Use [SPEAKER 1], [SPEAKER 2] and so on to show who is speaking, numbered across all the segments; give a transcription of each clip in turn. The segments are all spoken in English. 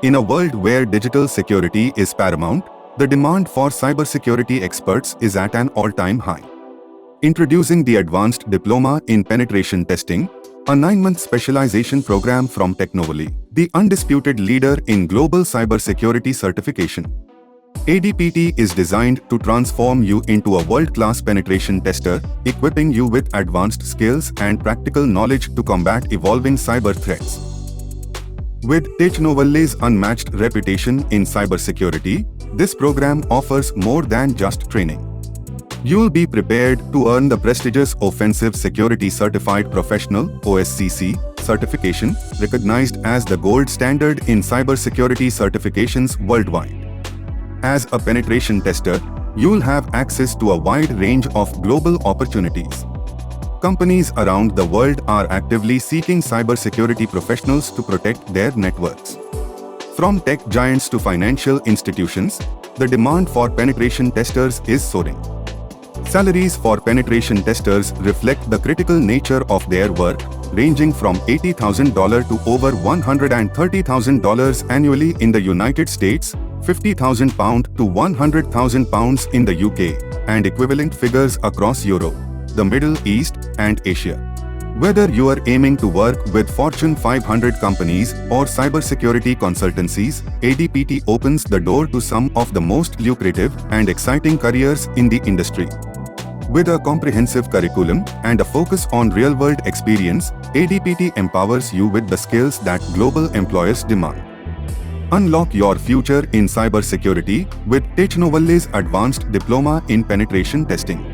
[SPEAKER 1] In a world where digital security is paramount, the demand for cybersecurity experts is at an all-time high. Introducing the Advanced Diploma in Penetration Testing, a 9-month specialization program from Technovalley, the undisputed leader in global cybersecurity certification. ADPT is designed to transform you into a world-class penetration tester, equipping you with advanced skills and practical knowledge to combat evolving cyber threats. With Technovalley's unmatched reputation in cybersecurity, this program offers more than just training. You'll be prepared to earn the prestigious Offensive Security Certified Professional (OSCC) certification, recognized as the gold standard in cybersecurity certifications worldwide. As a penetration tester, you'll have access to a wide range of global opportunities. Companies around the world are actively seeking cybersecurity professionals to protect their networks. From tech giants to financial institutions, the demand for penetration testers is soaring. Salaries for penetration testers reflect the critical nature of their work, ranging from $80,000 to over $130,000 annually in the United States, £50,000 to £100,000 in the UK, and equivalent figures across Europe, the Middle East, and Asia. Whether you are aiming to work with Fortune 500 companies or cybersecurity consultancies, ADPT opens the door to some of the most lucrative and exciting careers in the industry. With a comprehensive curriculum and a focus on real-world experience, ADPT empowers you with the skills that global employers demand. Unlock your future in cybersecurity with Technovalley's Advanced Diploma in Penetration Testing.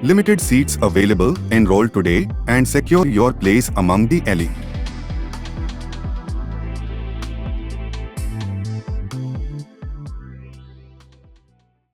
[SPEAKER 1] Limited seats available. Enroll today and secure your place among the elite.